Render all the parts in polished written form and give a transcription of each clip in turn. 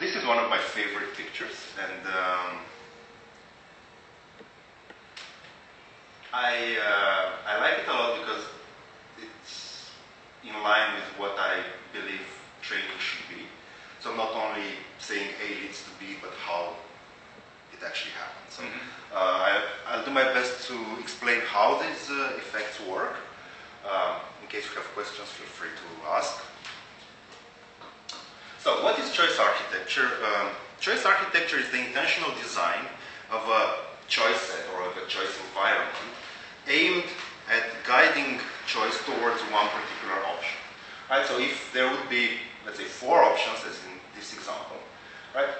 This is one of my favorite pictures, and I like it a lot because it's in line with what I believe training should be. So not only saying A leads to B, but how it actually happens. So I'll do my best to explain how these effects work. In case you have questions, feel free to ask. So what is choice architecture? Choice architecture is the intentional design of a choice set or of a choice environment aimed at guiding choice towards one particular option. Right? So if there would be, let's say, 4 options, as in this example, right?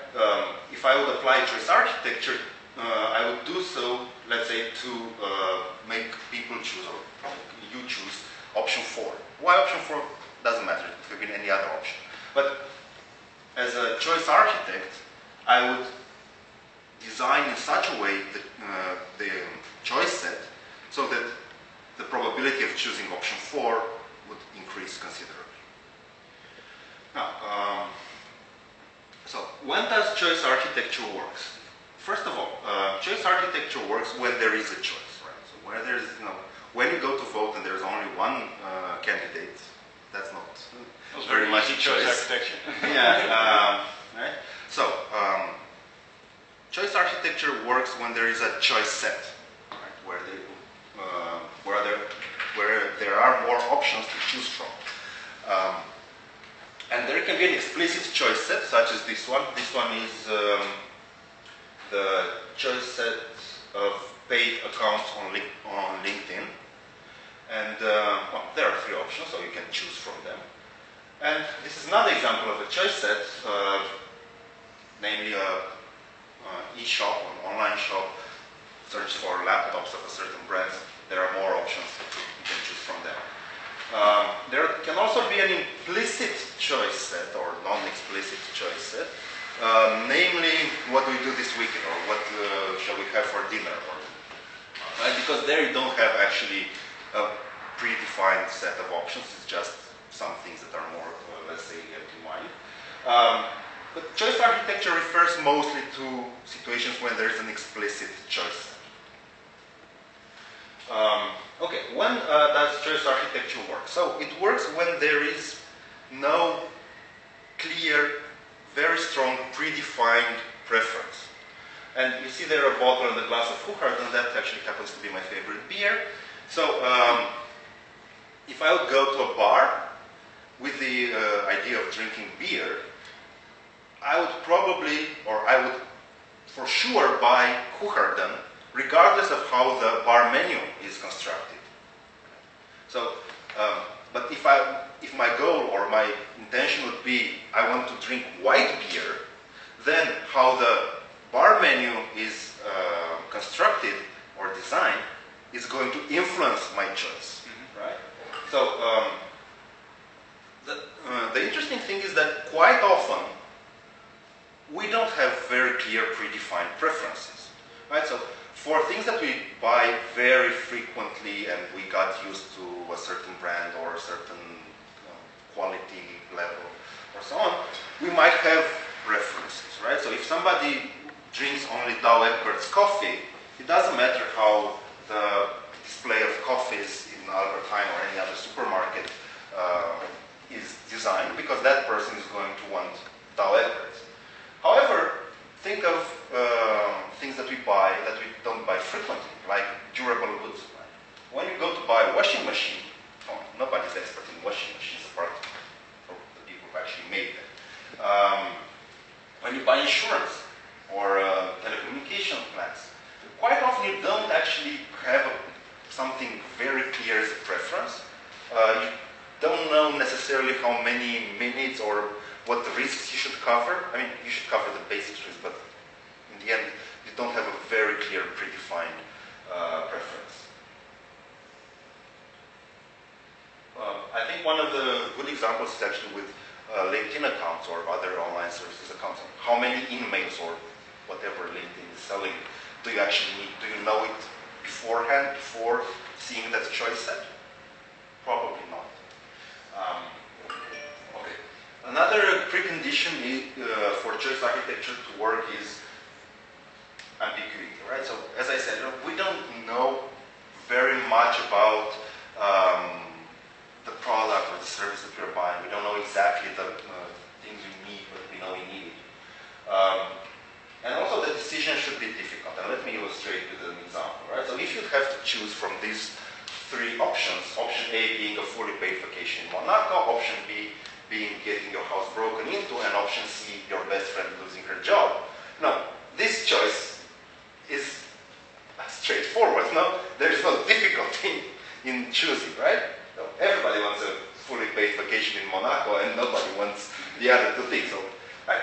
If I would apply choice architecture, I would do so, let's say, to make people choose, or you choose, option 4. Why option 4? Doesn't matter. It could have been any other option. But as a choice architect, I would design in such a way the choice set so that the probability of choosing option 4 would increase considerably. Now, so when does choice architecture work? First of all, choice architecture works when there is a choice, right? So where there's, when you go to vote and there's only one candidate, that's not very much a choice architecture. Yeah, right. So choice architecture works when there is a choice set, right? Where there are more options to choose from. And there can be an explicit choice set, such as this one. This one is the choice set of paid accounts on LinkedIn. And well, there are 3 options, so you can choose from them. And this is another example of a choice set, namely an e-shop, an online shop, search for laptops of a certain brand. There are more options you can choose from them. There can also be an implicit choice set or non-explicit choice set, namely what do we do this weekend or what shall we have for dinner, right? Because there you don't have actually a predefined set of options. It's just some things that are more, let's say, to mind. But choice architecture refers mostly to situations when there is an explicit choice. Okay, when does choice architecture work? So it works when there is no clear, very strong, predefined preference. And you see there a bottle and a glass of Hoegaarden, and that actually happens to be my favorite beer. So if I would go to a bar with the idea of drinking beer, I would probably, or I would for sure buy Hoegaarden, regardless of how the bar menu is constructed. So, but if my goal or my intention would be I want to drink white beer, then how the bar menu is constructed or designed is going to influence my choice, right? So the interesting thing is that quite often we don't have very clear predefined preferences, right? So for things that we buy very frequently and we got used to a certain brand or a certain quality level or so on, we might have preferences, right? So if somebody drinks only Dow Egbert's coffee, it doesn't matter how the display of coffees in Albert Heijn or any other supermarket is designed, because that person is going to want Dow Egbert's. However, think of things that we buy that we don't buy frequently, like durable goods. Right? When you go to buy a washing machine, nobody's expert in washing machines apart from the people who actually made them. When you buy insurance or telecommunication plans, quite often you don't actually have something very clear as a preference. You don't know necessarily how many minutes or what the risks you should cover. I mean, you should cover the basic risks, but in the end, you don't have a very clear, predefined preference. I think one of the good examples is actually with LinkedIn accounts or other online services accounts. How many emails or whatever LinkedIn is selling do you actually need? Do you know it beforehand, before seeing that choice set? Probably not. Okay. Another precondition for choice architecture to work is ambiguity, right? So, as I said, we don't know very much about the product or the service that we're buying. We don't know exactly the things we need, but we know we need it. And also the decision should be difficult. And let me illustrate with an example, right? So if you have to choose from these three options, option A being a fully paid vacation in Monaco, option B being getting your house broken into, and option C, your best friend losing her job. Now, this choice is straightforward, no? There is no difficulty in choosing, right? So everybody wants a fully paid vacation in Monaco, and nobody wants the other two things. So, right?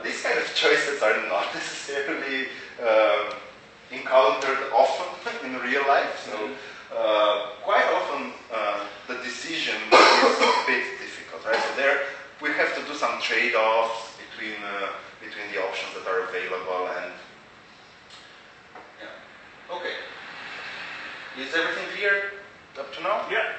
These kind of choices are not necessarily encountered often in real life. So, quite often the decision is a bit difficult, right? So there we have to do some trade-offs between the options that are available. And yeah, okay. Is everything clear up to now? Yeah.